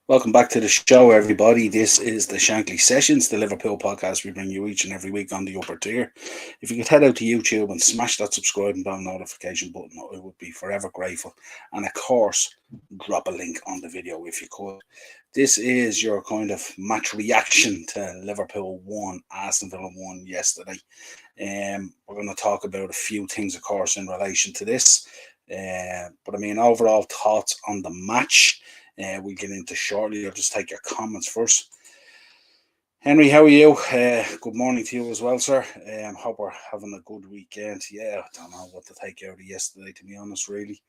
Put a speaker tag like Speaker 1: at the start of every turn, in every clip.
Speaker 1: Welcome back to the show, everybody. This is the Shankly Sessions, the Liverpool podcast we bring you each and every week on the upper tier. If you could head out to YouTube and smash that subscribe and bell notification button, I would be forever grateful. And of course, drop a link on the video if you could. This is your kind of match reaction to Liverpool 1, Aston Villa 1 yesterday. We're going to talk about a few things, of course, in relation to this. But I mean, overall thoughts on the match. We'll get into shortly. I'll just take your comments first. Henry, how are you? Good morning to you as well, sir. Hope we're having a good weekend. Yeah, I don't know what to take out of yesterday, to be honest, really.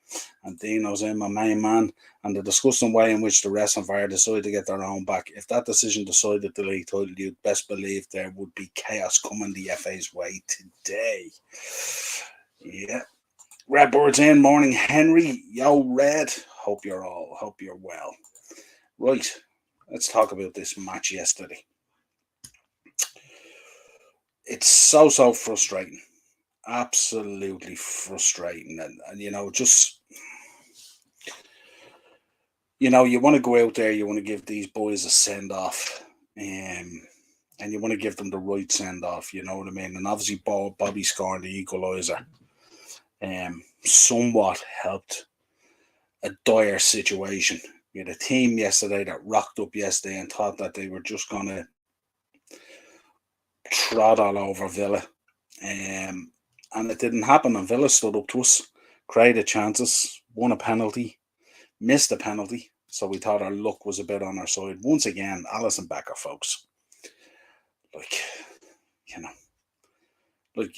Speaker 1: And Dino's in, my main man, and the disgusting way in which the rest of VAR decided to get their own back. If that decision decided the league title, you'd best believe there would be chaos coming the FA's way today. Yeah. Redbirds in, morning, Henry. Yo, Red. Hope you're well. Right, let's talk about this match yesterday. It's so frustrating. Absolutely frustrating. And you want to go out there, you want to give these boys a send off. And you want to give them the right send off, you know what I mean? And obviously Bobby scoring the equaliser somewhat helped a dire situation. We had a team yesterday that rocked up yesterday and thought that they were just going to trot all over Villa. And it didn't happen. And Villa stood up to us, created chances, won a penalty, missed a penalty. So we thought our luck was a bit on our side. Once again, Alisson Becker, folks. Like,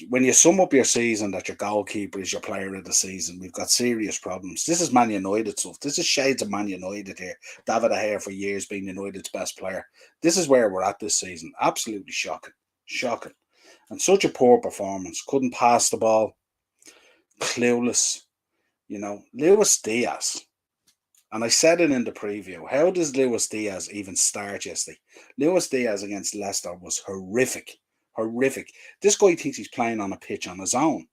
Speaker 1: when you sum up your season that your goalkeeper is your player of the season, we've got serious problems. This is Man United stuff. This is shades of Man United here. David De Gea for years being United's best player. This is where we're at this season. Absolutely shocking. Shocking. And such a poor performance. Couldn't pass the ball. Clueless. Luis Diaz. And I said it in the preview. How does Luis Diaz even start yesterday? Luis Diaz against Leicester was horrific. Horrific. This guy thinks he's playing on a pitch on his own.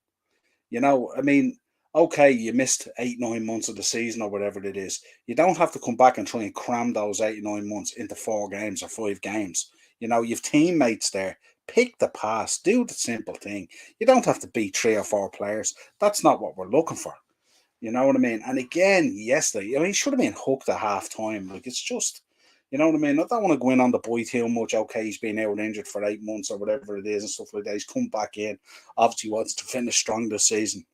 Speaker 1: Okay, you missed 8-9 months of the season or whatever it is. You don't have to come back and try and cram those 8-9 months into 4 games or 5 games. You've teammates there. Pick the pass. Do the simple thing. You don't have to beat 3 or 4 players. That's not what we're looking for. You know what I mean? And again, yesterday, he should have been hooked at half time. It's just, you know what I mean? I don't want to go in on the boy too much. Okay, he's been out injured for 8 months or whatever it is and stuff like that. He's come back in. Obviously wants to finish strong this season.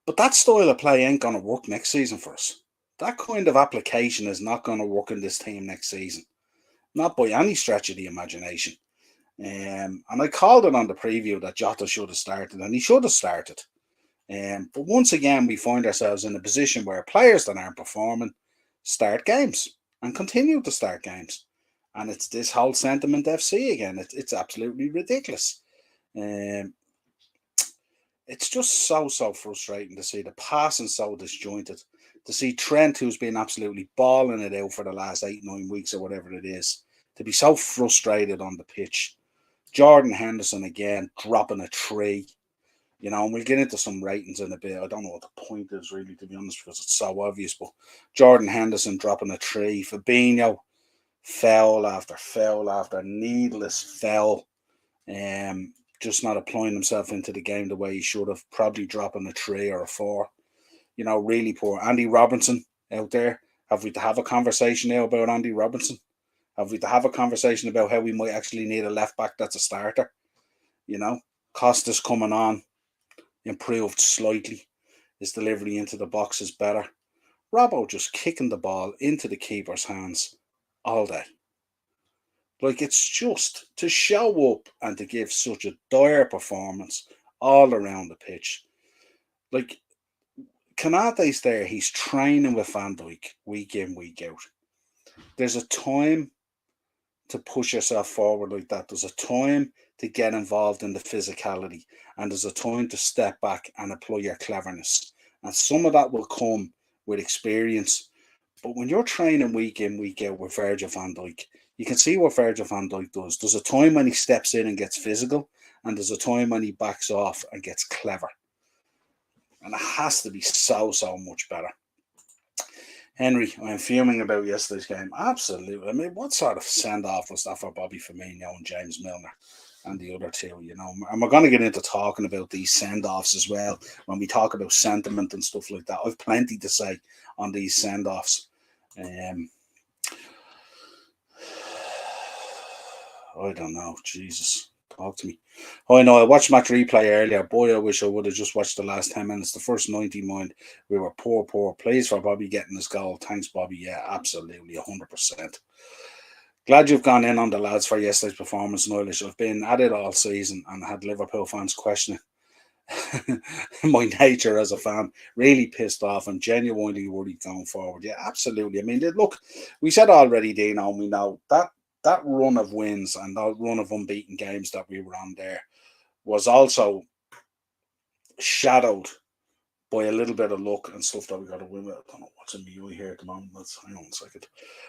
Speaker 1: But that style of play ain't going to work next season for us. That kind of application is not going to work in this team next season. Not by any stretch of the imagination. And I called it on the preview that Jota should have started, and he should have started. But once again, we find ourselves in a position where players that aren't performing start games and continue to start games. And it's this whole sentiment FC again. It's absolutely ridiculous. It's just so frustrating to see the passing so disjointed. To see Trent, who's been absolutely balling it out for the last 8-9 weeks or whatever it is, to be so frustrated on the pitch. Jordan Henderson again dropping a tree. And we'll get into some ratings in a bit. I don't know what the point is, really, to be honest, because it's so obvious. But Jordan Henderson dropping a tree. Fabinho, foul after needless foul. Just not applying himself into the game the way he should have. Probably dropping a 3 or a 4. Really poor. Andy Robertson out there. Have we to have a conversation now about Andy Robertson? Have we to have a conversation about how we might actually need a left back that's a starter? Costa's coming on. Improved slightly. His delivery into the box is better. Robbo just kicking the ball into the keeper's hands all day. It's just to show up and to give such a dire performance all around the pitch. Kanate's there. He's training with Van Dijk week in, week out. There's a time to push yourself forward like that. There's a time to get involved in the physicality, and there's a time to step back and apply your cleverness. And some of that will come with experience. But when you're training week in, week out with Virgil van Dijk, you can see what Virgil van Dijk does. There's a time when he steps in and gets physical, and there's a time when he backs off and gets clever. And it has to be so much better. Henry, I'm fuming about yesterday's game. Absolutely. I mean, what sort of send off was that for Bobby Firmino and James Milner and the other two? And we're going to get into talking about these send offs as well when we talk about sentiment and stuff like that. I've plenty to say on these send offs. I don't know. Jesus. Talk to me. Oh, I know. I watched match replay earlier. Boy, I wish I would have just watched the last 10 minutes. The first 90, mind, we were poor. Please for Bobby getting his goal. Thanks, Bobby. Yeah, absolutely. 100%. Glad you've gone in on the lads for yesterday's performance, Niall. I've been at it all season and had Liverpool fans questioning my nature as a fan. Really pissed off and genuinely worried going forward. Yeah, absolutely. I mean, look, we said already, Dino, and we know that run of wins and that run of unbeaten games that we were on there was also shadowed by a little bit of luck and stuff that we got to win with. I don't know what's in my eye here at the moment. Hang on a second.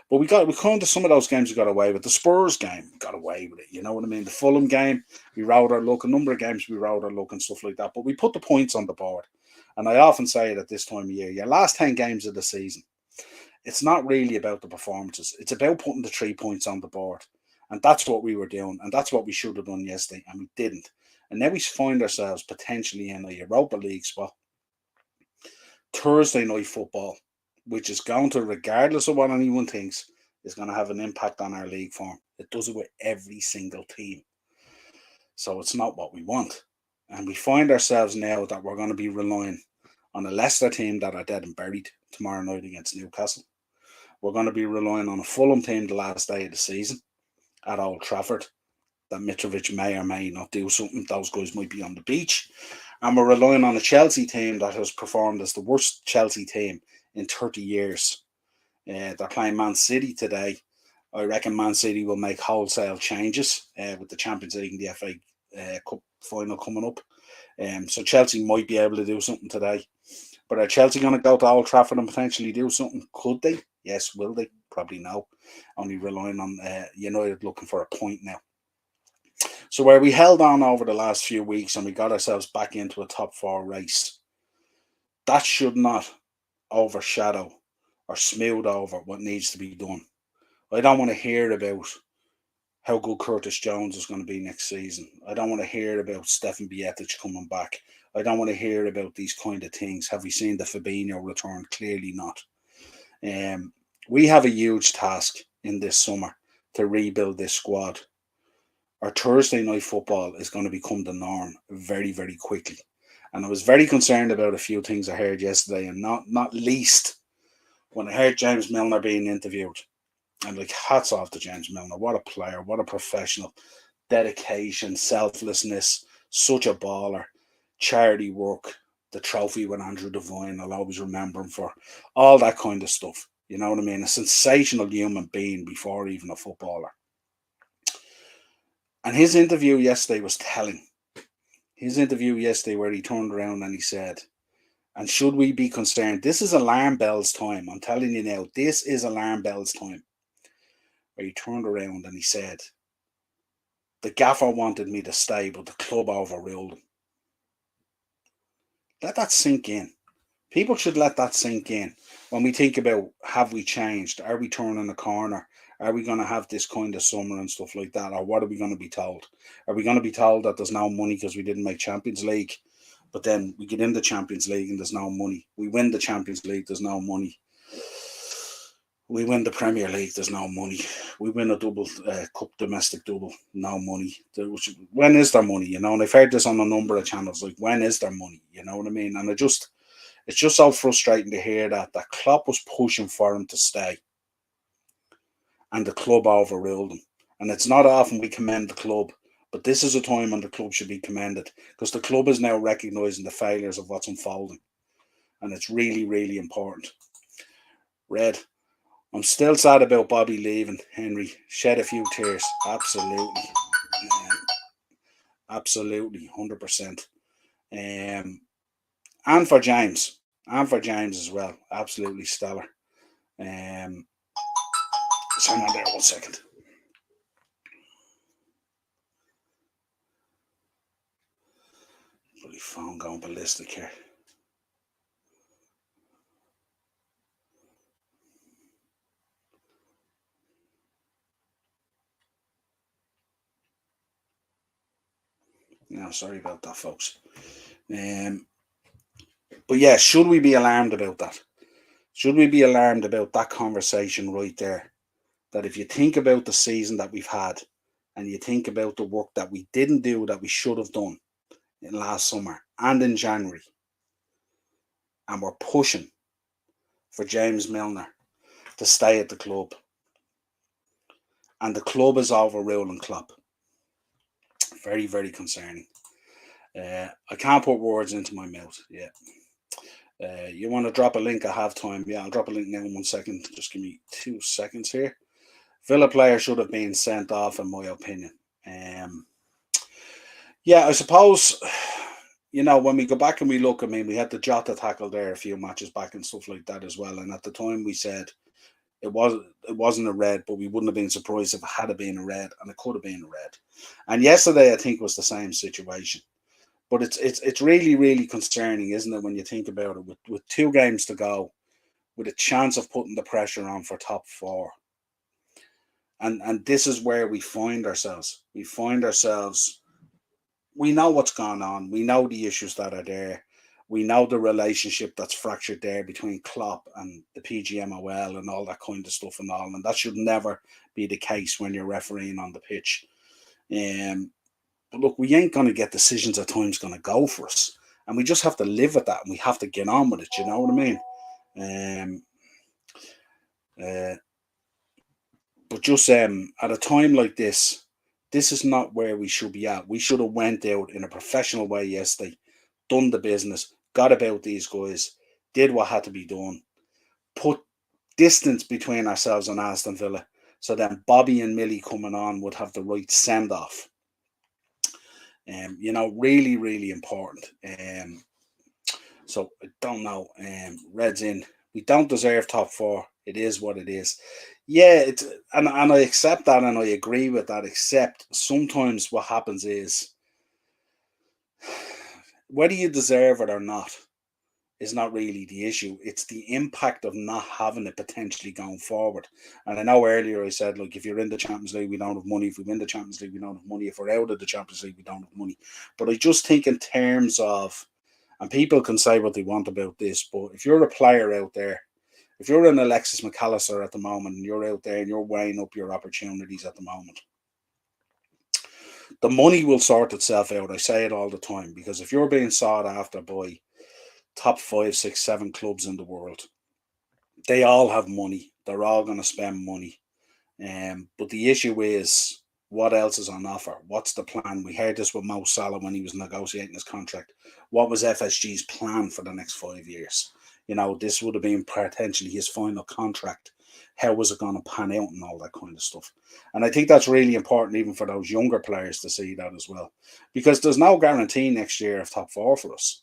Speaker 1: But we come to some of those games we got away with. The Spurs game, got away with it. You know what I mean? The Fulham game, we rode our luck. A number of games we rode our luck and stuff like that. But we put the points on the board. And I often say it at this time of year, your last 10 games of the season, it's not really about the performances. It's about putting the 3 points on the board. And that's what we were doing. And that's what we should have done yesterday. And we didn't. And now we find ourselves potentially in a Europa League spot. Thursday night football, which is going to, regardless of what anyone thinks, is going to have an impact on our league form. It does it with every single team. So it's not what we want. And we find ourselves now that we're going to be relying on a Leicester team that are dead and buried tomorrow night against Newcastle. We're going to be relying on a Fulham team the last day of the season at Old Trafford that Mitrovic may or may not do something. Those guys might be on the beach. And we're relying on a Chelsea team that has performed as the worst Chelsea team in 30 years. They're playing Man City today. I reckon Man City will make wholesale changes with the Champions League and the FA Cup final coming up. So Chelsea might be able to do something today. But are Chelsea going to go to Old Trafford and potentially do something? Could they? Yes. Will they? Probably no. Only relying on United looking for a point now. So where we held on over the last few weeks and we got ourselves back into a top four race, that should not overshadow or smooth over what needs to be done. I don't want to hear about how good Curtis Jones is going to be next season. I don't want to hear about Stefan Bietic coming back. I don't want to hear about these kind of things. Have we seen the Fabinho return? Clearly not. We have a huge task in this summer to rebuild this squad. Our Thursday night football is going to become the norm very, very quickly. And I was very concerned about a few things I heard yesterday, and not least when I heard James Milner being interviewed. And like, hats off to James Milner. What a player, what a professional. Dedication, selflessness, such a baller. Charity work, the trophy with Andrew Devine, I'll always remember him for. All that kind of stuff. You know what I mean? A sensational human being before even a footballer. And his interview yesterday was telling. His interview yesterday where he turned around and he said, and should we be concerned? This is alarm bells time. I'm telling you now, this is alarm bells time. Where he turned around and he said, the gaffer wanted me to stay, but the club overruled him. Let that sink in. People should let that sink in when we think about, have we changed? Are we turning a corner? Are we going to have this kind of summer and stuff like that? Or what are we going to be told? Are we going to be told that there's no money because we didn't make Champions League? But then we get in the Champions League and there's no money. We win the Champions League, there's no money. We win the Premier League, there's no money. We win a double cup, domestic double, no money. When is there money? And I've heard this on a number of channels. Like, when is there money? You know what I mean? And it's just so frustrating to hear that Klopp was pushing for him to stay, and the club overruled him. And it's not often we commend the club, but this is a time when the club should be commended, because the club is now recognising the failures of what's unfolding, and it's really, really important. Red, I'm still sad about Bobby leaving, Henry. Shed a few tears. Absolutely. Absolutely. 100%. And for James. And for James as well. Absolutely stellar. So hang on there 1 second. Bloody phone going ballistic here. now. Sorry about that, folks. But yeah, should we be alarmed about that? Should we be alarmed about that conversation right there? That if you think about the season that we've had and you think about the work that we didn't do that we should have done in last summer and in January, and we're pushing for James Milner to stay at the club, and the club is overruling Klopp. Very, very concerning. I can't put words into my mouth. Yeah. You want to drop a link at halftime? Yeah, I'll drop a link now in 1 second. Just give me 2 seconds here. Villa player should have been sent off, in my opinion. Yeah, I suppose, when we go back and we look, I mean, we had the Jota tackle there a few matches back and stuff like that as well. And at the time we said it wasn't a red, but we wouldn't have been surprised if it had been a red, and it could have been a red. And yesterday, I think, was the same situation. But it's really, really concerning, isn't it, when you think about it? With 2 games to go, with a chance of putting the pressure on for top 4. And this is where we find ourselves. We know what's going on. We know the issues that are there. We know the relationship that's fractured there between Klopp and the PGMOL and all that kind of stuff and all. And that should never be the case when you're refereeing on the pitch. But look, we ain't going to get decisions at times going to go for us. And we just have to live with that, and we have to get on with it. You know what I mean? But just at a time like this is not where we should be at. We should have went out in a professional way yesterday, done the business, got about these guys, did what had to be done, put distance between ourselves and Aston Villa, so then Bobby and Millie coming on would have the right send-off. Really, really important. So I don't know. Reds in. We don't deserve top 4. It is what it is. Yeah, and I accept that, and I agree with that. Except sometimes what happens is, whether you deserve it or not is not really the issue. It's the impact of not having it potentially going forward. And I know earlier I said, look, if you're in the Champions League, we don't have money. If we win the Champions League, we don't have money. If we're out of the Champions League, we don't have money. But I just think in terms of, and people can say what they want about this, but if you're a player out there, if you're an Alexis McAllister at the moment and you're out there and you're weighing up your opportunities at the moment, the money will sort itself out. I say it all the time, because if you're being sought after by top 5, 6, 7 clubs in the world, they all have money. They're all going to spend money. But the issue is, what else is on offer? What's the plan? We heard this with Mo Salah when he was negotiating his contract. What was FSG's plan for the next 5 years? This would have been potentially his final contract. How was it going to pan out and all that kind of stuff? And I think that's really important, even for those younger players, to see that as well. Because there's no guarantee next year of top 4 for us.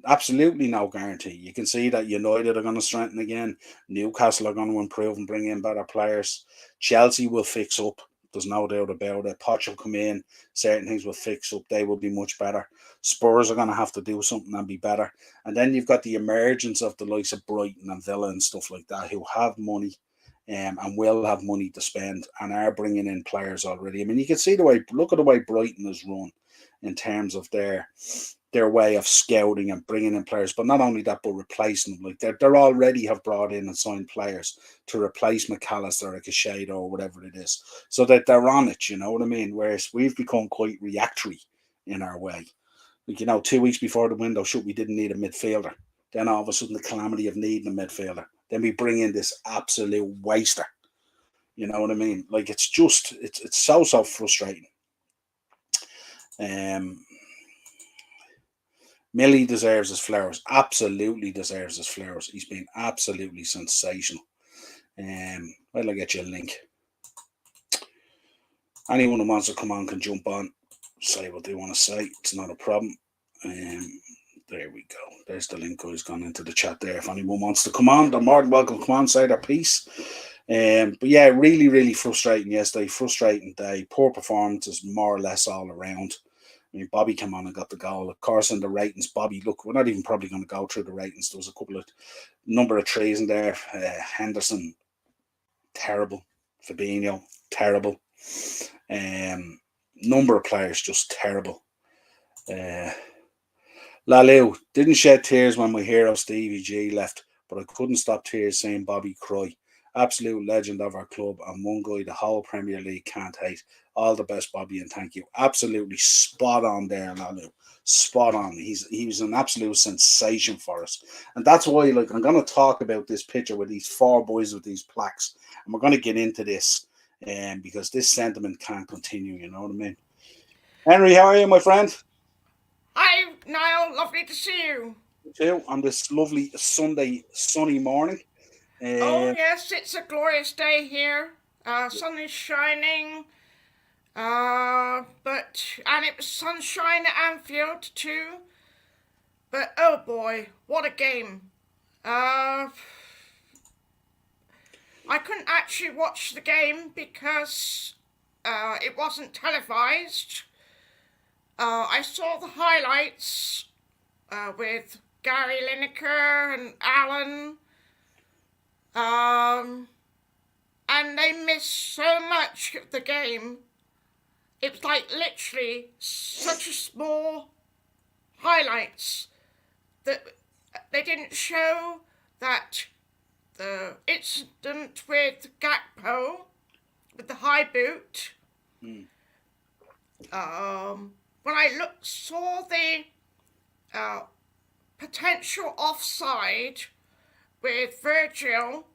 Speaker 1: Absolutely no guarantee. You can see that United are going to strengthen again. Newcastle are going to improve and bring in better players. Chelsea will fix up. There's no doubt about it. Poch will come in. Certain things will fix up. They will be much better. Spurs are going to have to do something and be better. And then you've got the emergence of the likes of Brighton and Villa and stuff like that, who have money and will have money to spend and are bringing in players already. I mean, you can see look at the way Brighton is run in terms of their way of scouting and bringing in players, but not only that, but replacing them. Like they're already have brought in and signed players to replace McAllister or Caicedo or whatever it is, so that they're on it. You know what I mean? Whereas we've become quite reactionary in our way. Like 2 weeks before the window shut, we didn't need a midfielder. Then all of a sudden, the calamity of needing a midfielder. Then we bring in this absolute waster. You know what I mean? Like it's so frustrating. Millie deserves his flowers. Absolutely deserves his flowers. He's been absolutely sensational. I'll get you a link. Anyone who wants to come on can jump on, say what they want to say. It's not a problem. There we go. There's the link, guys, gone into the chat there. If anyone wants to come on, they're more than welcome to come on, say their piece. But yeah, really, really frustrating yesterday. Frustrating day. Poor performances, more or less all around. I mean, Bobby came on and got the goal. Of course, in the ratings, Bobby, look, we're not even probably going to go through the ratings. There was a number of trees in there. Henderson, terrible. Fabinho, terrible. Number of players, just terrible. Uh, Lalu didn't shed tears when my hero Stevie G left, but I couldn't stop tears seeing Bobby cry. Absolute legend of our club and one guy the whole Premier League can't hate. All the best, Bobby, and thank you. Absolutely spot on there, Lalu. Spot on. He was an absolute sensation for us, and that's why like I'm going to talk about this picture with these four boys with these plaques, and we're going to get into this, because this sentiment can't continue. You know what I mean? Henry, how are you, my friend?
Speaker 2: Hi, Niall. Lovely to see you.
Speaker 1: Too on this lovely Sunday sunny morning.
Speaker 2: Oh,
Speaker 1: Um,
Speaker 2: yes, it's a glorious day here. Sun is shining. And it was sunshine at Anfield too. But oh boy, what a game. Uh, I couldn't actually watch the game because it wasn't televised. I saw the highlights with Gary Lineker and Alan. Um, and they missed so much of the game. It was like literally such a small highlights that they didn't show that the incident with Gakpo with the high boot.
Speaker 1: mm,
Speaker 2: When I saw the uh, potential offside with Virgil,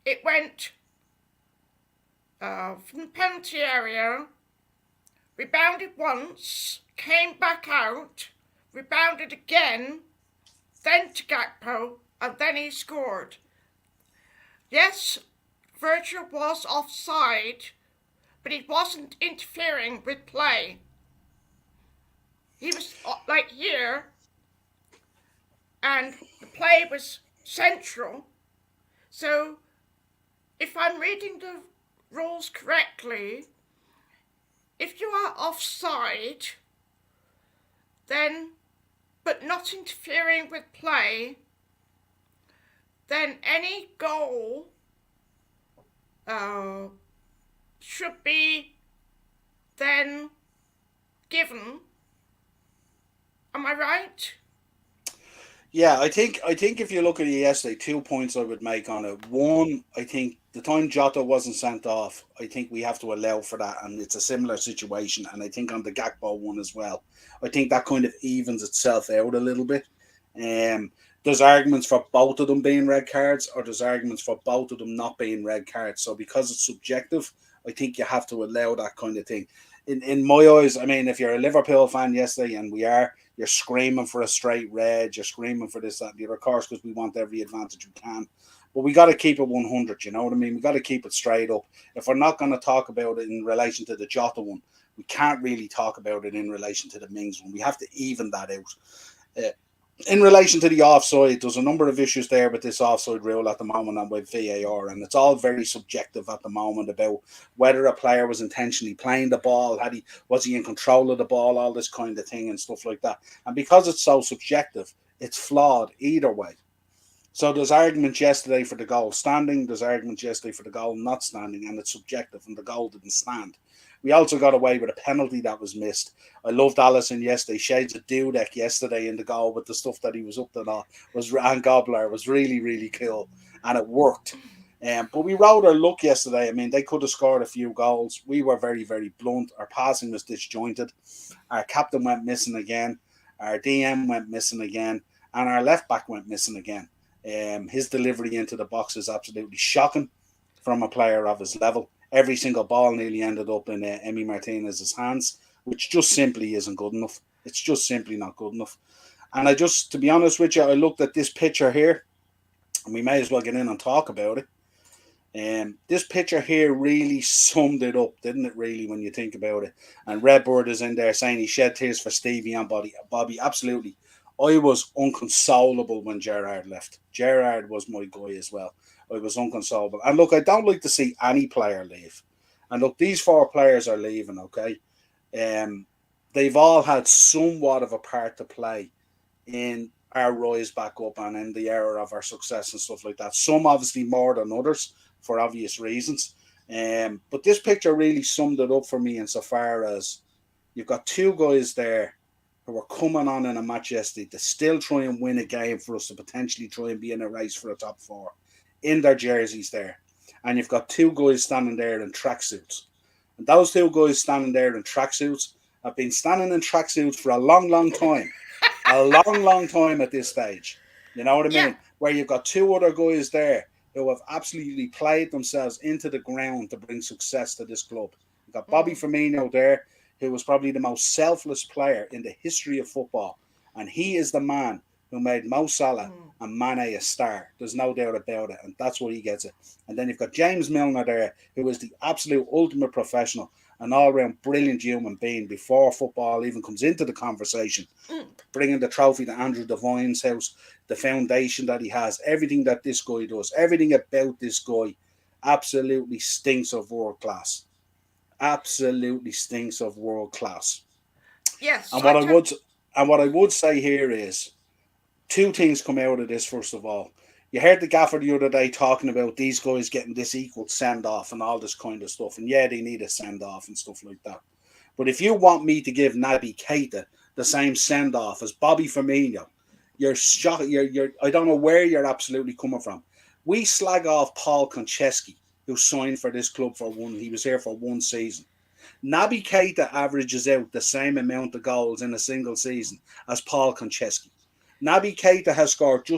Speaker 2: it went from the penalty area, rebounded once, came back out, rebounded again, then to Gakpo, and then he scored. Yes, Virgil was offside, but he wasn't interfering with play. He was like here, and the play was central. So, if I'm reading the rules correctly, if you are offside, then but not interfering with play, then any goal uh, should be then given. Am I right?
Speaker 1: yeah, I think if you look at it yesterday, 2 points I would make on it. One, I think the time Jota wasn't sent off, I think we have to allow for that, and it's a similar situation. And I think on the Gakpo one as well, I think that kind of evens itself out a little bit. Um, there's arguments for both of them being red cards, or there's arguments for both of them not being red cards. So because it's subjective, I think you have to allow that kind of thing. In my eyes, I mean, if you're a Liverpool fan yesterday, and we are, you're screaming for a straight red, you're screaming for this, that, and the other, of course, because we want every advantage we can. But we got to keep it 100, you know what I mean? We got to keep it straight up. If we're not going to talk about it in relation to the Jota one, we can't really talk about it in relation to the Mings one. We have to even that out. Uh, in relation to the offside, there's a number of issues there with this offside rule at the moment and with VAR, and it's all very subjective at the moment about whether a player was intentionally playing the ball, had he was he in control of the ball, all this kind of thing and stuff like that. And because it's so subjective, it's flawed either way. So there's arguments yesterday for the goal standing, there's arguments yesterday for the goal not standing, and it's subjective, and the goal didn't stand. We also got away with a penalty that was missed. I loved Allison yesterday. Shades of Dudek yesterday in the goal with the stuff that he was up to that was and Gobbler was really, really cool, and it worked. But we rode our luck yesterday. I mean, they could have scored a few goals. We were very, very blunt. Our passing was disjointed. Our captain went missing again. Our DM went missing again, and our left back went missing again. His delivery into the box is absolutely shocking from a player of his level. Every single ball nearly ended up in Emi Martinez's hands, which just simply isn't good enough. It's just simply not good enough. And I just, to be honest with you, I looked at this picture here, and we may as well get in and talk about it. This picture here really summed it up, didn't it? Really, when you think about it. And Redbird is in there saying he shed tears for Stevie and Bobby. Absolutely. I was unconsolable when Gerrard left. Gerrard was my guy as well. I was unconsolable. And look, I don't like to see any player leave. And look, these four players are leaving, okay? Um, they've all had somewhat of a part to play in our rise back up and in the era of our success and stuff like that. Some obviously more than others for obvious reasons. But this picture really summed it up for me insofar as You've got two guys there who are coming on in a match yesterday to still try and win a game for us to potentially try and be in a race for a top four in their jerseys there. And you've got two guys standing there in tracksuits. And those two guys standing there in tracksuits have been standing in tracksuits for a long, long time. A long, long time at this stage. You know what I
Speaker 2: Yeah.
Speaker 1: mean? Where you've got two other guys there who have absolutely played themselves into the ground to bring success to this club. You've got Bobby Firmino there, who was probably the most selfless player in the history of football. And he is the man who made Mo Salah and Mane a star. There's no doubt about it. And that's why he gets it. And then you've got James Milner there, who is the absolute ultimate professional, an all-round brilliant human being before football even comes into the conversation. Bringing the trophy to Andrew Devine's house, the foundation that he has, everything that this guy does, everything about this guy absolutely stinks of world class. Absolutely stinks of world class.
Speaker 2: Yes.
Speaker 1: And what I would say here is two things come out of this. First of all, you heard the gaffer the other day talking about these guys getting this equal send off and all this kind of stuff, and yeah, they need a send off and stuff like that. But if you want me to give Naby Keita the same send off as Bobby Firmino, you're shocked. You're I don't know where you're absolutely coming from. We slag off Paul Konchesky, who signed for this club for one. He was here for one season. Naby Keita averages out the same amount of goals in a single season as Paul Konchesky. Naby Keita has scored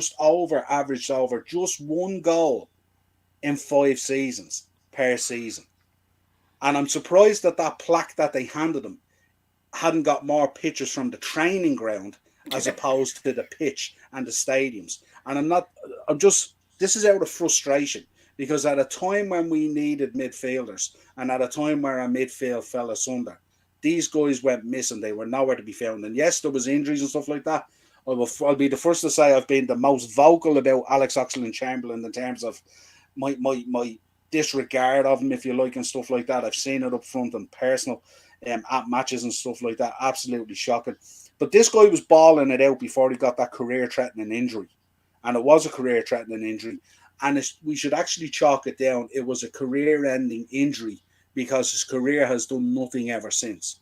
Speaker 1: averaged over just one goal in 5 seasons per season. And I'm surprised that plaque that they handed him hadn't got more pictures from the training ground as opposed to the pitch and the stadiums. And this is out of frustration, because at a time when we needed midfielders and at a time where our midfield fell asunder, these guys went missing. They were nowhere to be found. And yes, there was injuries and stuff like that. I'll be the first to say I've been the most vocal about Alex Oxlade-Chamberlain in terms of my disregard of him, if you like, and stuff like that. I've seen it up front and personal at matches and stuff like that. Absolutely shocking. But this guy was balling it out before he got that career-threatening injury. And it was a career-threatening injury. And we should actually chalk it down. It was a career-ending injury because his career has done nothing ever since.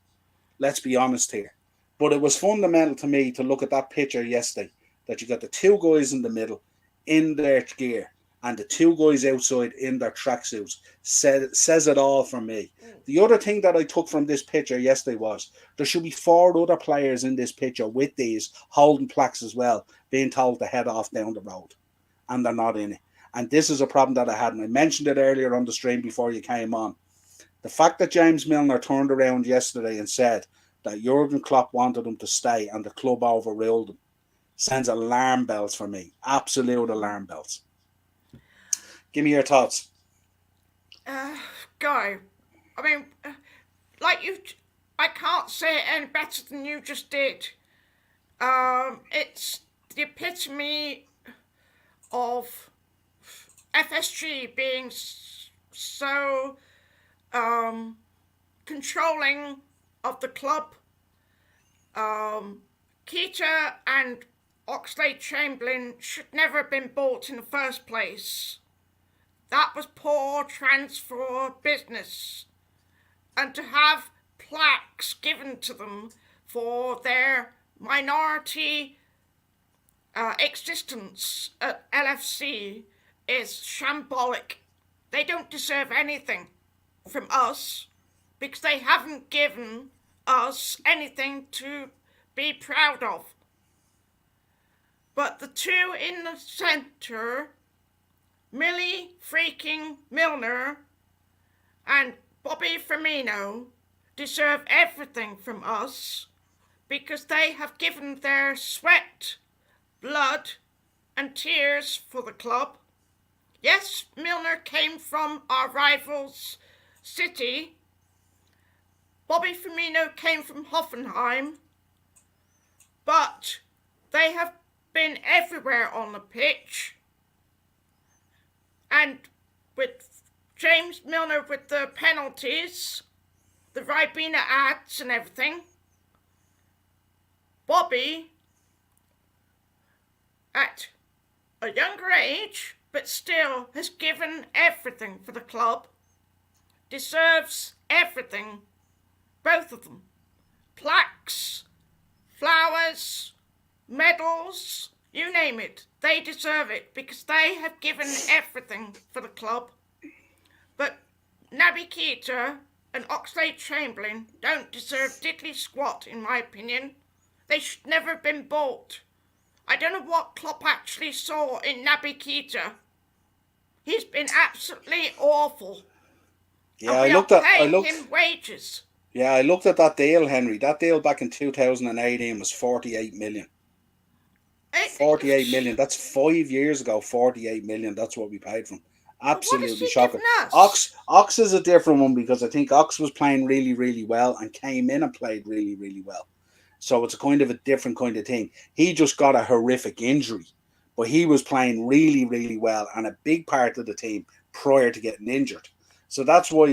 Speaker 1: Let's be honest here. But it was fundamental to me to look at that picture yesterday, that you got the two guys in the middle in their gear and the two guys outside in their tracksuits. Says it all for me. The other thing that I took from this picture yesterday was there should be 4 other players in this picture with these holding plaques as well, being told to head off down the road. And they're not in it. And this is a problem that I had. And I mentioned it earlier on the stream before you came on. The fact that James Milner turned around yesterday and said that Jurgen Klopp wanted him to stay and the club overruled him sends alarm bells for me. Absolute alarm bells. Give me your thoughts.
Speaker 2: Guy, I mean, I can't say it any better than you just did. It's the epitome of FSG being so controlling of the club. Keita and Oxlade-Chamberlain should never have been bought in the first place. That was poor transfer business. And to have plaques given to them for their minority existence at LFC is shambolic. They don't deserve anything from us because they haven't given us anything to be proud of. But the two in the centre, Millie freaking Milner and Bobby Firmino, deserve everything from us because they have given their sweat, blood and tears for the club. Yes, Milner came from our rivals City. Bobby Firmino came from Hoffenheim. But they have been everywhere on the pitch. And with James Milner with the penalties, the Ribena ads and everything, Bobby, at a younger age, but still has given everything for the club, deserves everything, both of them. plaques, flowers, medals, you name it. They deserve it because they have given everything for the club. But Naby Keita and Oxlade Chamberlain don't deserve diddly squat, in my opinion. They should never have been bought. I don't know what Klopp actually saw in Naby Keita. He's been absolutely awful.
Speaker 1: Yeah,
Speaker 2: And we are paying him wages.
Speaker 1: Yeah, I looked at that deal, Henry. That deal back in 2018 was 48 million. 48 million. That's 5 years ago. 48 million. That's what we paid for him. Absolutely shocking. Ox is a different one because I think Ox was playing really, really well and came in and played really, really well. So it's a kind of a different kind of thing. He just got a horrific injury, but he was playing really, really well and a big part of the team prior to getting injured. So that's why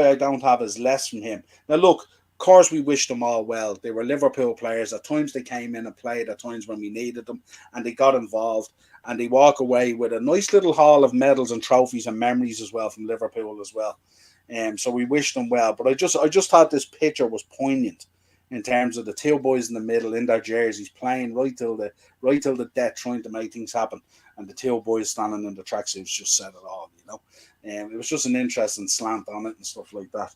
Speaker 1: I don't have as less from him. Now look, of course we wish them all well. They were Liverpool players. At times they came in and played, at times when we needed them, and they got involved. And they walk away with a nice little haul of medals and trophies and memories as well from Liverpool as well. So we wish them well. But I just thought this picture was poignant in terms of the two boys in the middle in their jerseys playing right till the death, trying to make things happen, and the two boys standing in the tracksuits just said it all, you know. It was just an interesting slant on it and stuff like that.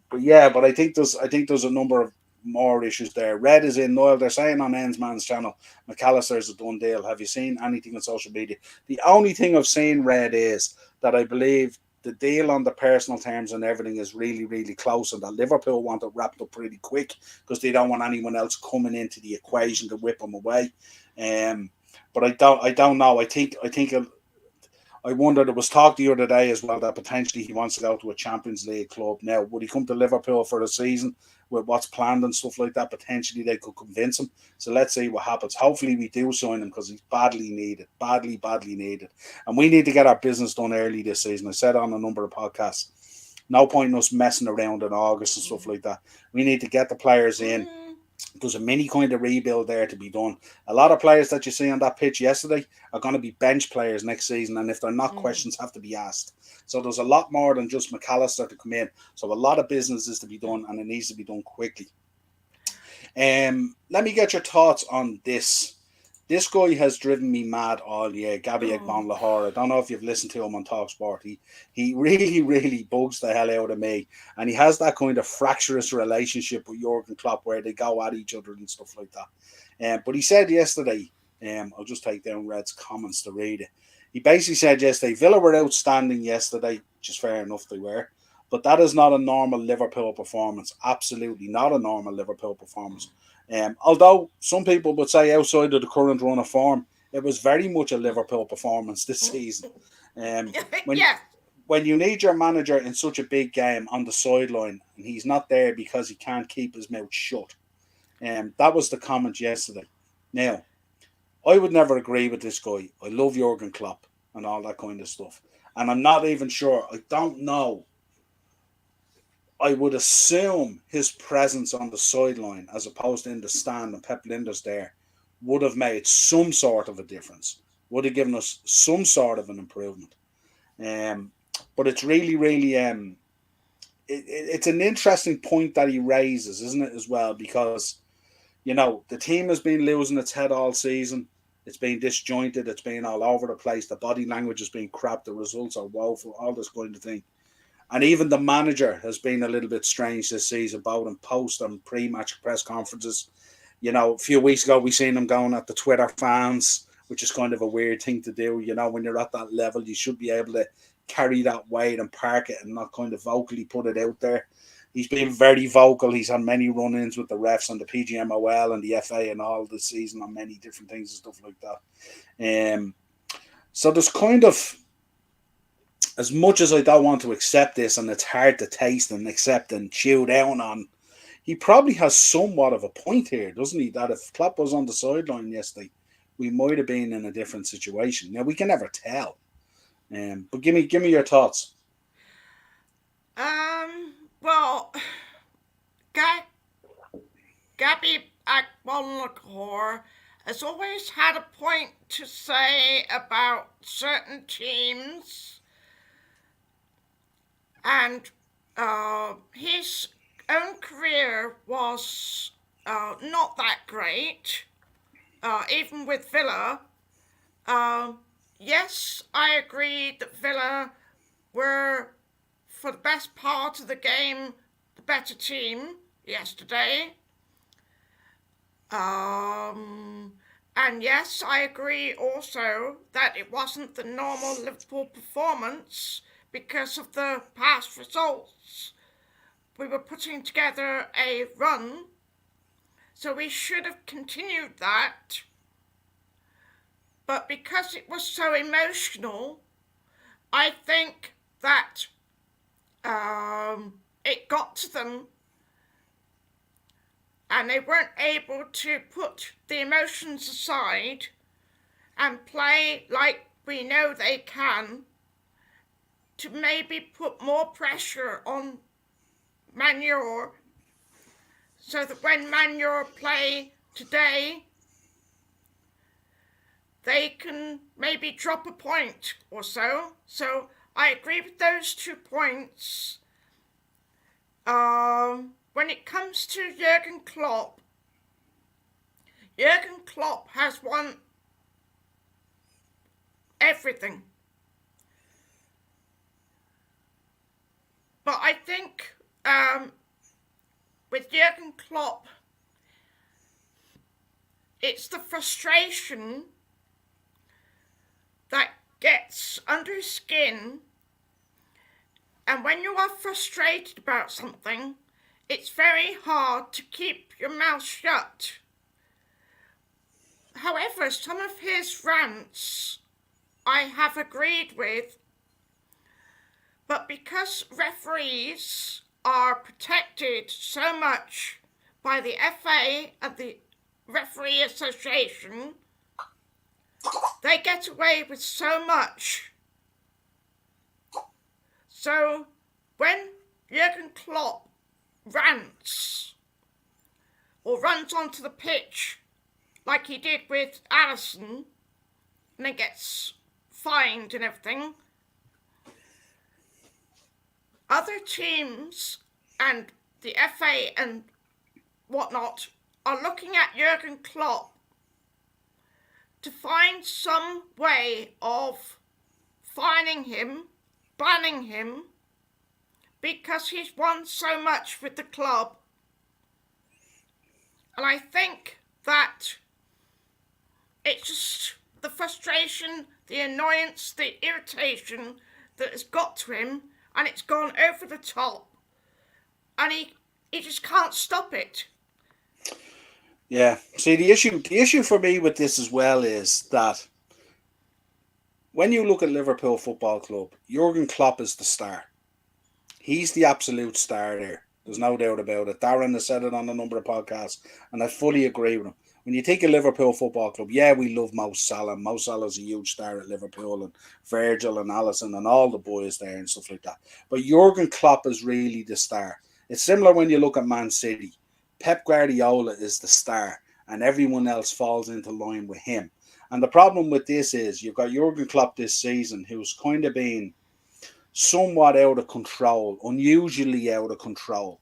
Speaker 1: But I think there's a number of more issues there. Red is in Niall. They're saying on Ensman's channel, McAllister's a done deal. Have you seen anything on social media? The only thing I've seen, Red, is that I believe the deal on the personal terms and everything is really, really close, and that Liverpool want it wrapped up pretty quick because they don't want anyone else coming into the equation to whip them away. But I don't know. I wonder, there was talk the other day as well that potentially he wants to go to a Champions League club. Now, would he come to Liverpool for a season with what's planned and stuff like that? Potentially they could convince him. So let's see what happens. Hopefully we do sign him because he's badly needed. Badly needed. And we need to get our business done early this season. I said on a number of podcasts, no point in us messing around in August and stuff like that. We need to get the players in. There's a mini kind of rebuild there to be done. A lot of players that you see on that pitch yesterday are going to be bench players next season, and if they're not, questions have to be asked. So there's a lot more than just McAllister to come in. So a lot of business is to be done, and it needs to be done quickly. Let me get your thoughts on this. This guy has driven me mad all year, Gabby Egbon-Lahore. I don't know if you've listened to him on TalkSport. He really, really bugs the hell out of me. And he has that kind of fractious relationship with Jurgen Klopp where they go at each other and stuff like that. But he said yesterday, I'll just take down Red's comments to read it. He basically said yesterday, Villa were outstanding yesterday, which is fair enough they were. But that is not a normal Liverpool performance. Absolutely not a normal Liverpool performance. Although some people would say outside of the current run of form, it was very much a Liverpool performance this season. When you need your manager in such a big game on the sideline and he's not there because he can't keep his mouth shut. That was the comment yesterday. Now, I would never agree with this guy. I love Jurgen Klopp and all that kind of stuff. And I'm not even sure. I don't know. I would assume his presence on the sideline as opposed to in the stand and Pep Lijnders there would have made some sort of a difference, would have given us some sort of an improvement. But it's really, really, it's an interesting point that he raises, isn't it, as well? Because, you know, the team has been losing its head all season. It's been disjointed. It's been all over the place. The body language has been crap. The results are woeful, all this kind of thing. And even the manager has been a little bit strange this season, both in post and pre-match press conferences. You know, a few weeks ago, we seen him going at the Twitter fans, which is kind of a weird thing to do. You know, when you're at that level, you should be able to carry that weight and park it and not kind of vocally put it out there. He's been very vocal. He's had many run-ins with the refs and the PGMOL and the FA and all this season on many different things and stuff like that. So there's kind of, as much as I don't want to accept this, and it's hard to taste and accept and chew down on, he probably has somewhat of a point here, doesn't he? That if Klopp was on the sideline yesterday, we might have been in a different situation. Now, we can never tell. But give me your thoughts.
Speaker 2: Well, Gabby Egbon-Lahore has always had a point to say about certain teams. And his own career was not that great, even with Villa. Yes, I agree that Villa were, for the best part of the game, the better team yesterday. And yes, I agree also that it wasn't the normal Liverpool performance because of the past results. We were putting together a run, so we should have continued that. But because it was so emotional, I think that it got to them and they weren't able to put the emotions aside and play like we know they can, to maybe put more pressure on Manure, so that when Manure play today, they can maybe drop a point or so. So I agree with those 2 points. When it comes to Jurgen Klopp has won everything. But I think with Jurgen Klopp, it's the frustration that gets under his skin. And when you are frustrated about something, it's very hard to keep your mouth shut. However, some of his rants I have agreed with, but because referees are protected so much by the FA and the Referee Association, they get away with so much. So when Jurgen Klopp rants or runs onto the pitch like he did with Aston and then gets fined and everything, other teams and the FA and whatnot are looking at Jurgen Klopp to find some way of fining him, banning him, because he's won so much with the club. And I think that it's just the frustration, the annoyance, the irritation that has got to him, and it's gone over the top, and he just can't stop it.
Speaker 1: Yeah. See, the issue for me with this as well is that when you look at Liverpool Football Club, Jurgen Klopp is the star. He's the absolute star there. There's no doubt about it. Darren has said it on a number of podcasts, and I fully agree with him. When you take a Liverpool Football Club, yeah, we love Mo Salah. Mo Salah's a huge star at Liverpool, and Virgil and Alisson and all the boys there and stuff like that. But Jurgen Klopp is really the star. It's similar when you look at Man City. Pep Guardiola is the star, and everyone else falls into line with him. And the problem with this is you've got Jurgen Klopp this season, who's kind of been somewhat out of control, unusually out of control.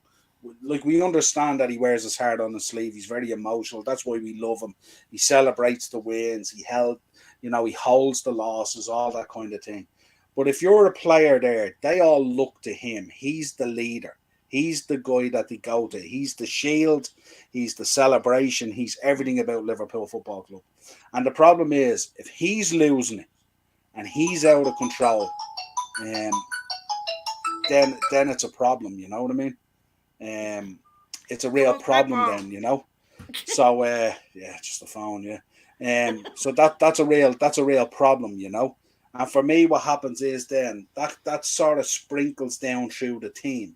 Speaker 1: Like, we understand that he wears his heart on his sleeve. He's very emotional. That's why we love him. He celebrates the wins. He holds the losses, all that kind of thing. But if you're a player there, they all look to him. He's the leader. He's the guy that they go to. He's the shield. He's the celebration. He's everything about Liverpool Football Club. And the problem is, if he's losing it and he's out of control, then it's a problem. You know what I mean? It's a real problem then, you know. So just the phone, yeah. So that's a real problem, you know. And for me, what happens is then that sort of sprinkles down through the team.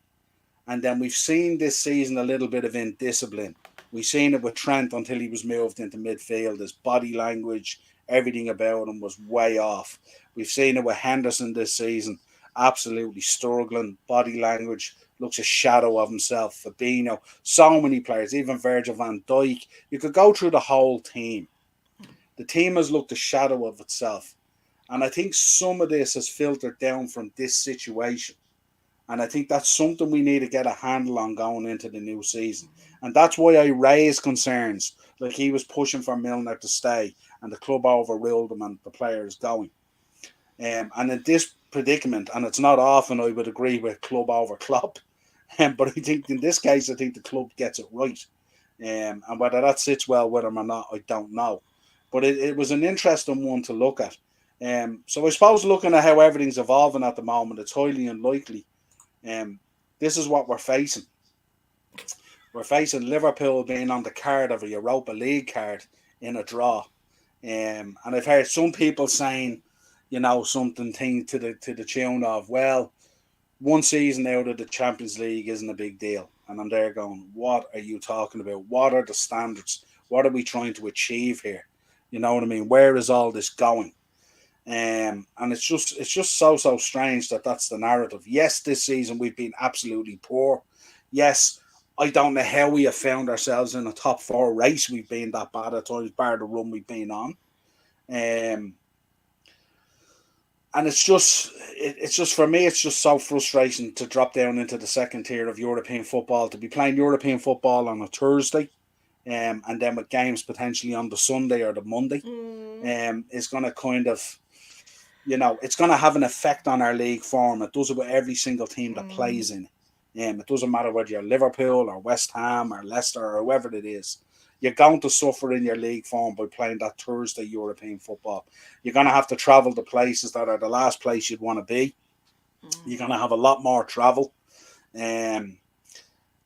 Speaker 1: And then we've seen this season a little bit of indiscipline. We've seen it with Trent until he was moved into midfield. His body language, everything about him was way off. We've seen it with Henderson this season, absolutely struggling, body language, looks a shadow of himself. Fabinho, so many players, even Virgil van Dijk. You could go through the whole team. The team has looked a shadow of itself. And I think some of this has filtered down from this situation. And I think that's something we need to get a handle on going into the new season. And that's why I raised concerns. Like he was pushing for Milner to stay and the club overruled him and the players going. And in this predicament, and it's not often I would agree with club over Klopp, but I think in this case, I think the club gets it right. And whether that sits well with him or not, I don't know. But it was an interesting one to look at. So I suppose looking at how everything's evolving at the moment, it's highly unlikely. Um, this is what we're facing. We're facing Liverpool being on the card of a Europa League card in a draw. And I've heard some people saying, something to the tune of, well, one season out of the Champions League isn't a big deal. And I'm there going, what are you talking about? What are the standards? What are we trying to achieve here? You know what I mean? Where is all this going? And it's just so strange that that's the narrative. Yes, this season we've been absolutely poor. Yes, I don't know how we have found ourselves in a top four race. We've been that bad at times, bar the run we've been on. Um, and it's just for me, it's just so frustrating to drop down into the second tier of European football, to be playing European football on a Thursday, and then with games potentially on the Sunday or the Monday, is going to kind of, it's going to have an effect on our league form. It does it with every single team that plays in it. It doesn't matter whether you're Liverpool or West Ham or Leicester or whoever it is. You're going to suffer in your league form by playing that Thursday European football. You're going to have to travel to places that are the last place you'd want to be. You're going to have a lot more travel. And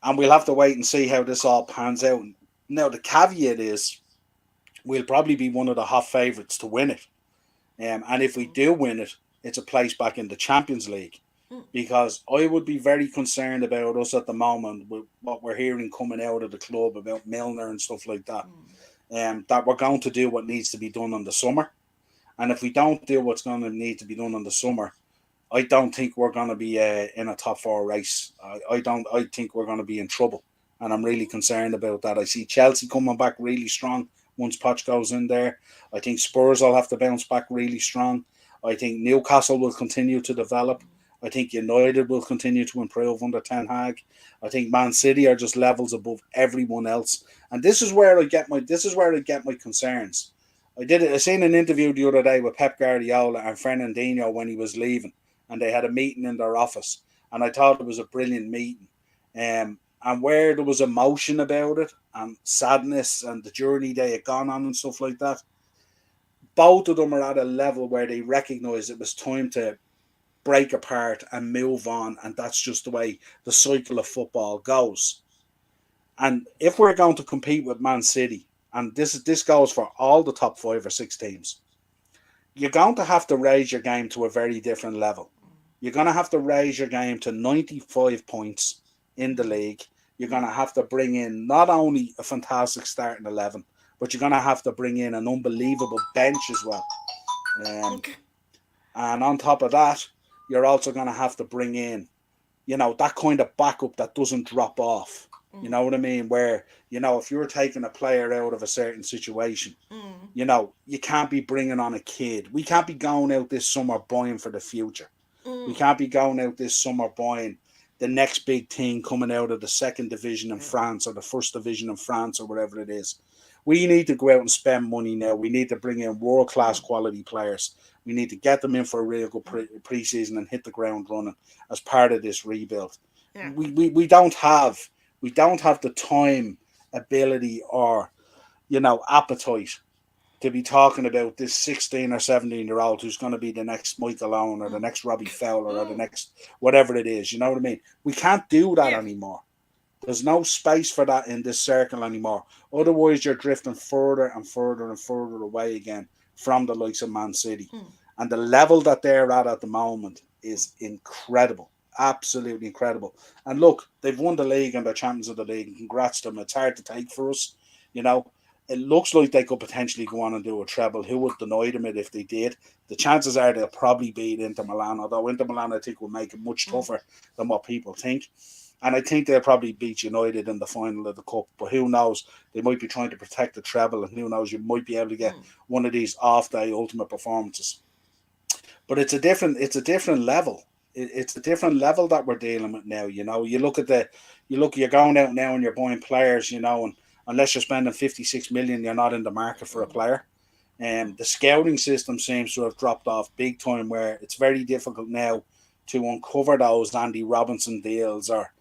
Speaker 1: we'll have to wait and see how this all pans out. Now, the caveat is we'll probably be one of the hot favourites to win it. And if we do win it, it's a place back in the Champions League. Because I would be very concerned about us at the moment with what we're hearing coming out of the club about Milner and stuff like that. That we're going to do what needs to be done in the summer. And if we don't do what's going to need to be done in the summer, I don't think we're going to be in a top four race. I think we're going to be in trouble. And I'm really concerned about that. I see Chelsea coming back really strong once Poch goes in there. I think Spurs will have to bounce back really strong. I think Newcastle will continue to develop. I think United will continue to improve under Ten Hag. I think Man City are just levels above everyone else. And this is where I get my concerns. I seen an interview the other day with Pep Guardiola and Fernandinho when he was leaving, and they had a meeting in their office, and I thought it was a brilliant meeting. And where there was emotion about it and sadness and the journey they had gone on and stuff like that, both of them are at a level where they recognise it was time to break apart and move on, and that's just the way the cycle of football goes. And if we're going to compete with Man City, and this goes for all the top 5 or 6 teams, you're going to have to raise your game to a very different level. You're going to have to raise your game to 95 points in the league. You're going to have to bring in not only a fantastic starting 11, but you're going to have to bring in an unbelievable bench as well. And on top of that, you're also going to have to bring in, that kind of backup that doesn't drop off. You know what I mean? Where, if you're taking a player out of a certain situation, you can't be bringing on a kid. We can't be going out this summer buying for the future. We can't be going out this summer buying the next big thing coming out of the second division in France or the first division in France or whatever it is. We need to go out and spend money now. We need to bring in world-class quality players. We need to get them in for a real good pre-season and hit the ground running as part of this rebuild. Yeah. We don't have the time, ability, or appetite to be talking about this 16 or 17-year-old who's going to be the next Michael Owen or the next Robbie Fowler or the next whatever it is. You know what I mean? We can't do that anymore. There's no space for that in this circle anymore. Otherwise, you're drifting further and further and further away again from the likes of Man City. And the level that they're at the moment is incredible. Absolutely incredible. And look, they've won the league and they're champions of the league. And congrats to them. It's hard to take for us. It looks like they could potentially go on and do a treble. Who would deny them it if they did? The chances are they'll probably beat Inter Milan, although Inter Milan, I think, will make it much tougher than what people think. And I think they'll probably beat United in the final of the Cup. But who knows? They might be trying to protect the treble, and who knows? You might be able to get one of these off-day ultimate performances. But it's a different level. it's a different level that we're dealing with now. You're going out now and you're buying players, and unless you're spending 56 million, you're not in the market for a player. The scouting system seems to have dropped off big time, where it's very difficult now to uncover those Andy Robinson deals, or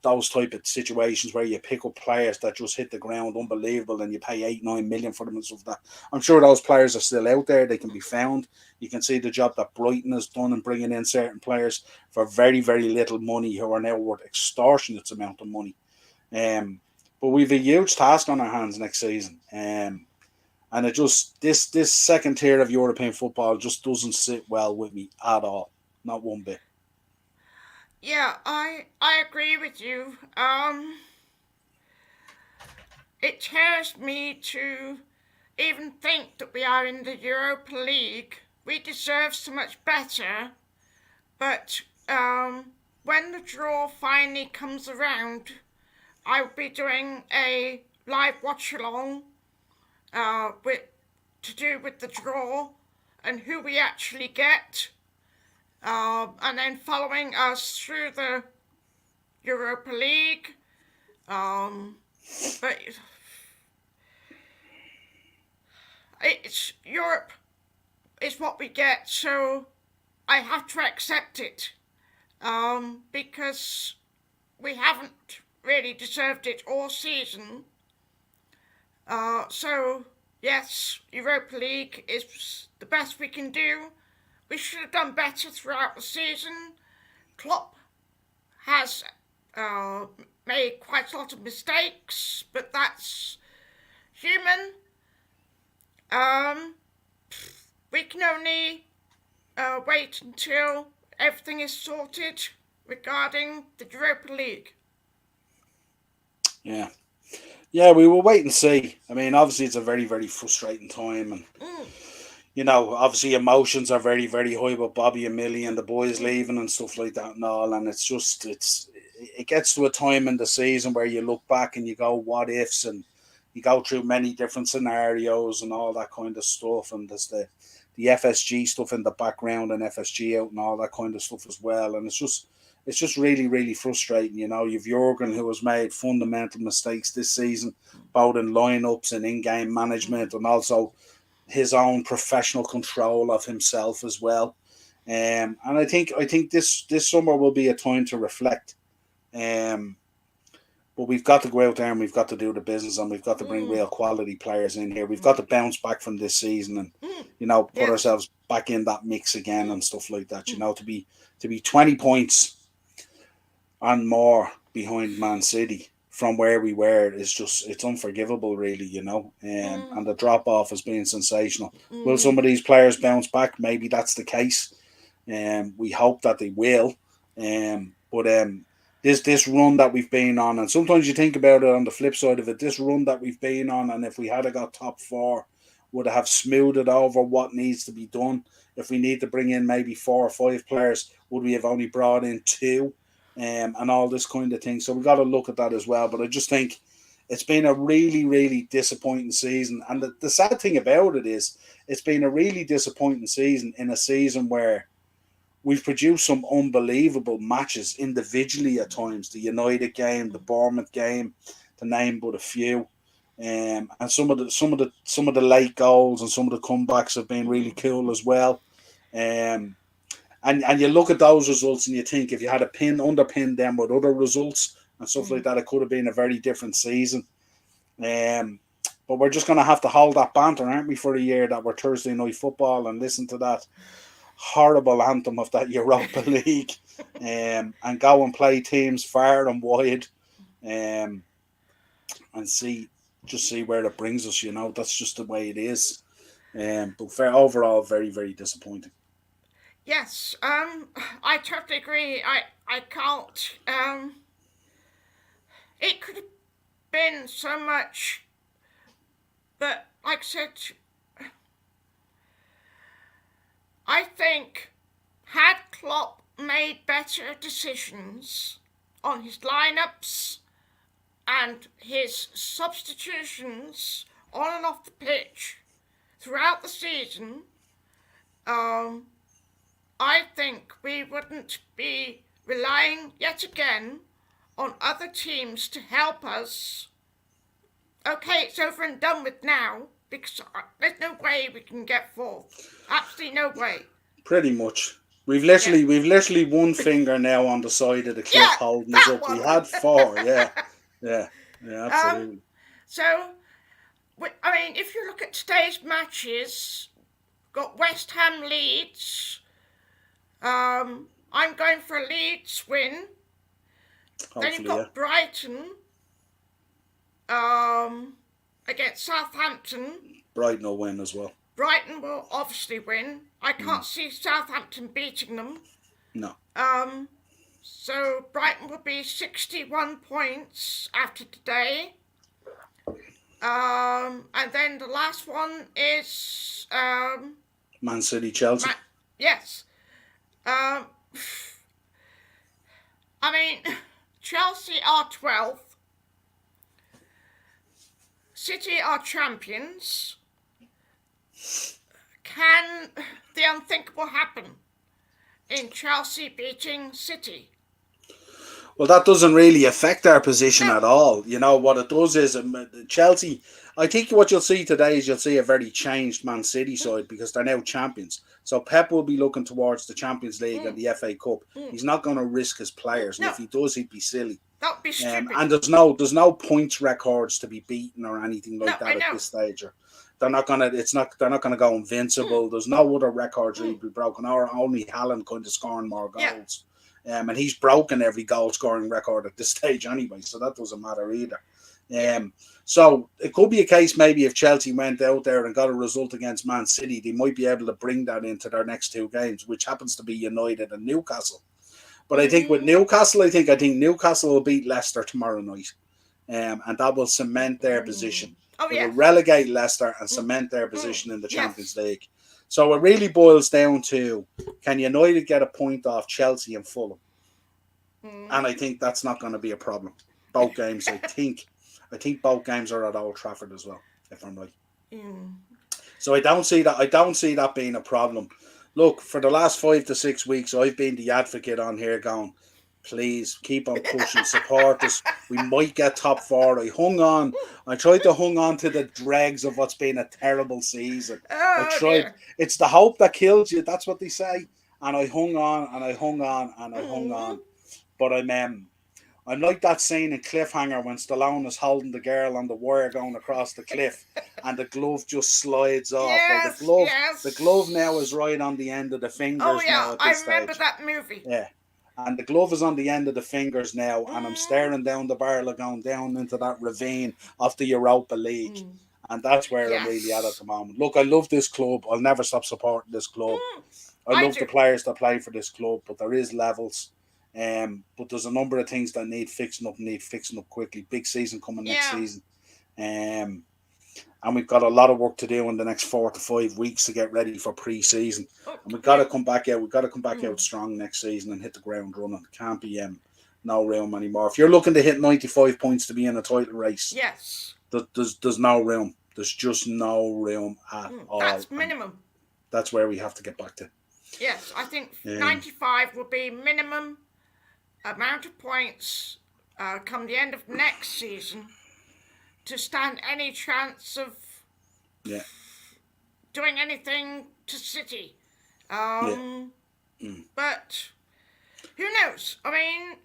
Speaker 1: those type of situations where you pick up players that just hit the ground unbelievable and you pay 8-9 million for them and stuff like that. I'm sure those players are still out there. They can be found. You can see the job that Brighton has done in bringing in certain players for very, very little money, who are now worth extortionate amount of money. But we've a huge task on our hands next season. And it just, this second tier of European football just doesn't sit well with me at all. Not one bit.
Speaker 2: Yeah, I agree with you. It tears me to even think that we are in the Europa League. We deserve so much better, but when the draw finally comes around, I'll be doing a live watch along with to do with the draw and who we actually get, and then following us through the Europa League. But it's Europe is what we get, so I have to accept it, because we haven't really deserved it all season. So yes, Europa League is the best we can do. We should have done better throughout the season. Klopp has made quite a lot of mistakes, but that's human. We can only wait until everything is sorted regarding the Europa League.
Speaker 1: Yeah. Yeah, we will wait and see. I mean, obviously, it's a very, very frustrating time. And, obviously, emotions are very, very high with Bobby and Millie and the boys leaving and stuff like that and all. And it gets to a time in the season where you look back and you go, what ifs? And you go through many different scenarios and all that kind of stuff. And there's the FSG stuff in the background and FSG out and all that kind of stuff as well. And it's just really, really frustrating. You've Jurgen, who has made fundamental mistakes this season, both in lineups and in-game management, and also his own professional control of himself as well. And I think this summer will be a time to reflect. But we've got to go out there and we've got to do the business, and we've got to bring real quality players in here. We've got to bounce back from this season and put
Speaker 2: Yes.
Speaker 1: ourselves back in that mix again and stuff like that. To be 20 points and more behind Man City from where we were is it's unforgivable, really. And the drop off has been sensational. Will some of these players bounce back? Maybe that's the case. We hope that they will. But this run that we've been on, and sometimes you think about it on the flip side of it, this run that we've been on, and if we had got top four, would have smoothed over what needs to be done. If we need to bring in maybe 4 or 5 players, would we have only brought in 2? And all this kind of thing. So we've got to look at that as well. But I just think it's been a really, really disappointing season. And the sad thing about it is it's been a really disappointing season, in a season where we've produced some unbelievable matches individually at times. The United game, the Bournemouth game, to name but a few. And some of the late goals and some of the comebacks have been really cool as well. And you look at those results and you think, if you had underpinned them with other results and stuff like that, it could have been a very different season. But we're just going to have to hold that banter, aren't we, for a year, that we're Thursday night football, and listen to that horrible anthem of that Europa League, and go and play teams far and wide, and see where it brings us. That's just the way it is. But overall, very, very disappointing.
Speaker 2: Yes, I totally agree. I can't. It could have been so much, but like I said, I think had Klopp made better decisions on his lineups and his substitutions on and off the pitch throughout the season, I think we wouldn't be relying yet again on other teams to help us. Okay, it's over and done with now because there's no way we can get fourth. Absolutely no way.
Speaker 1: Pretty much.
Speaker 2: Yeah.
Speaker 1: We've literally one finger now on the side of the cliff
Speaker 2: Yeah,
Speaker 1: holding us
Speaker 2: that
Speaker 1: up. We
Speaker 2: one.
Speaker 1: had four, yeah. Yeah. Yeah,
Speaker 2: um,
Speaker 1: absolutely.
Speaker 2: so, I mean, if you look at today's matches, got West Ham Leeds. I'm going for a Leeds win. Then you've
Speaker 1: Hopefully, yeah.
Speaker 2: got Brighton um, against Southampton.
Speaker 1: Brighton will win as well.
Speaker 2: Brighton will obviously win. I can't see Southampton beating them.
Speaker 1: No.
Speaker 2: So Brighton will be 61 points after today. And then the last one is
Speaker 1: Man City, Chelsea.
Speaker 2: yes. I mean, Chelsea are 12th. City are champions. Can the unthinkable happen in Chelsea beating City?
Speaker 1: Well, that doesn't really affect our position
Speaker 2: No.
Speaker 1: at all. You know, what it does is Chelsea, I think what you'll see today is you'll see a very changed Man City side because they're now champions. So Pep will be looking towards the Champions League and the FA Cup. He's not going to risk his players.
Speaker 2: No.
Speaker 1: And if he does, he'd be silly.
Speaker 2: That would be stupid.
Speaker 1: And there's no points records to be beaten or anything like that at this stage. They're not gonna go invincible. There's no other records really be broken. Or only Haaland kind of scoring more goals. And he's broken every goal scoring record at this stage anyway, so that doesn't matter either. So it could be a case maybe if Chelsea went out there and got a result against Man City, they might be able to bring that into their next two games, which happens to be United and Newcastle. But I think with Newcastle, I think Newcastle will beat Leicester tomorrow night, and that will cement their position. It will relegate Leicester and cement their position in the Champions League. So it really boils down to, can United get a point off Chelsea and Fulham? And I think that's not going to be a problem. Both games, I think both games are at Old Trafford as well, if I'm right. So I don't see that being a problem. Look, for the last 5 to 6 weeks, I've been the advocate on here going, please keep on pushing, support us. We might get top 4. I tried to hung on to the dregs of what's been a terrible season.
Speaker 2: Dear.
Speaker 1: It's the hope that kills you. That's what they say. And I hung on and I hung on and I hung on. But I'm like that scene in Cliffhanger when Stallone is holding the girl on the wire going across the cliff and the glove just slides off. The glove now is right on the end of the fingers now at this
Speaker 2: I remember
Speaker 1: stage.
Speaker 2: that movie.
Speaker 1: Yeah. And the glove is on the end of the fingers now, and I'm staring down the barrel, going down into that ravine of the Europa League. And that's where I'm really at the moment. Look, I love this club. I'll never stop supporting this club. I love the players that play for this club, but there is levels. But there's a number of things that need fixing up quickly. Big season coming next season. And we've got a lot of work to do in the next 4 to 5 weeks to get ready for pre-season. And we've got to come back out. We've got to come back out strong next season and hit the ground running. Can't be no room anymore. If you're looking to hit 95 points to be in a title race, there's no room. There's just no room at all.
Speaker 2: That's minimum.
Speaker 1: That's where we have to get back to.
Speaker 2: Yes, I think 95 will be minimum amount of points come the end of next season to stand any chance of doing anything to City. But who knows? I mean...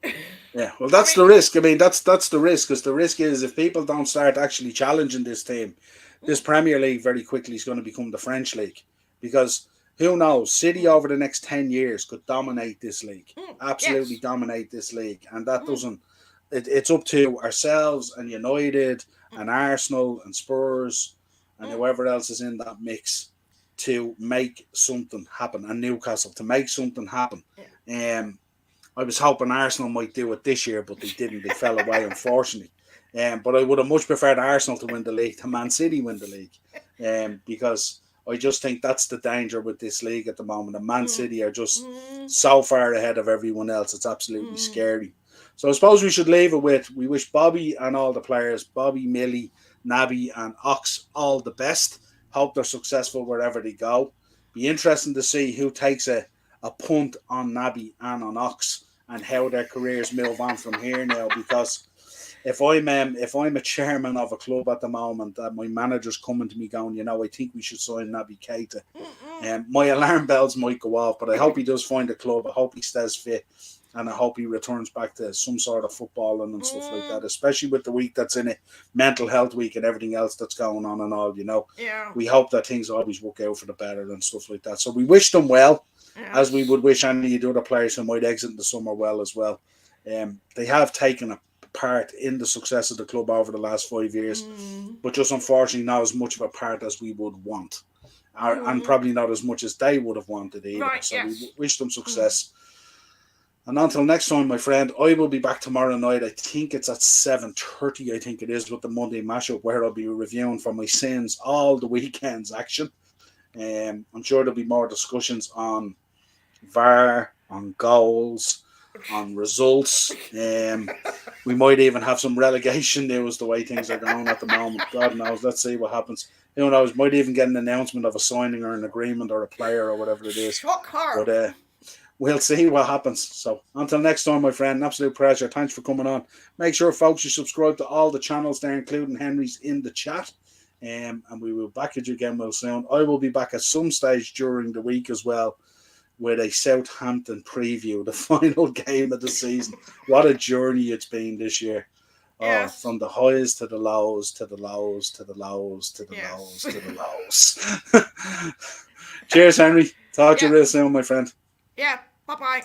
Speaker 1: well, that's the risk. I mean, that's the risk, because the risk is if people don't start actually challenging this team, this Premier League very quickly is going to become the French League. Because who knows, City over the next 10 years could dominate this league. Absolutely dominate this league. And that doesn't... It's up to ourselves and United and Arsenal and Spurs and whoever else is in that mix to make something happen, and Newcastle to make something happen. I was hoping Arsenal might do it this year, but they didn't. They fell away, unfortunately. But I would have much preferred Arsenal to win the league than Man City win the league, because I just think that's the danger with this league at the moment. And Man City are just so far ahead of everyone else. It's absolutely scary. So I suppose we should leave it with, we wish Bobby and all the players, Bobby, Millie, Naby and Ox, all the best. Hope they're successful wherever they go. Be interesting to see who takes a a punt on Naby and on Ox and how their careers move on from here now. Because if I'm a chairman of a club at the moment, my manager's coming to me going, I think we should sign Naby Keita. My alarm bells might go off, but I hope he does find a club. I hope he stays fit, and I hope he returns back to some sort of footballing and stuff like that. Especially with the week that's in it, mental health week and everything else that's going on and all.
Speaker 2: Yeah.
Speaker 1: We hope that things always work out for the better and stuff like that. So we wish them well, as we would wish any of the other players who might exit in the summer well as well. They have taken a part in the success of the club over the last 5 years, but just unfortunately not as much of a part as we would want, and probably not as much as they would have wanted either.
Speaker 2: Right,
Speaker 1: so
Speaker 2: yes.
Speaker 1: we wish them success. And until next time, my friend, I will be back tomorrow night. I think it's at 7:30, I think it is, with the Monday mashup, where I'll be reviewing for my sins all the weekend's action. I'm sure there'll be more discussions on VAR, on goals, on results. We might even have some relegation news the way things are going at the moment. God knows. Let's see what happens. Who knows? Might even get an announcement of a signing or an agreement or a player or whatever it is.
Speaker 2: Shocker.
Speaker 1: But we'll see what happens. So until next time, my friend, an absolute pleasure. Thanks for coming on. Make sure, folks, you subscribe to all the channels there, including Henry's in the chat. And we will back at you again real soon. I will be back at some stage during the week as well, with a Southampton preview, the final game of the season. What a journey it's been this year.
Speaker 2: Yes.
Speaker 1: From the highs to the lows, to the lows, to the lows, to the
Speaker 2: Yes.
Speaker 1: lows, to the lows. Cheers, Henry. Talk to you real soon, my friend.
Speaker 2: Yeah. Bye-bye.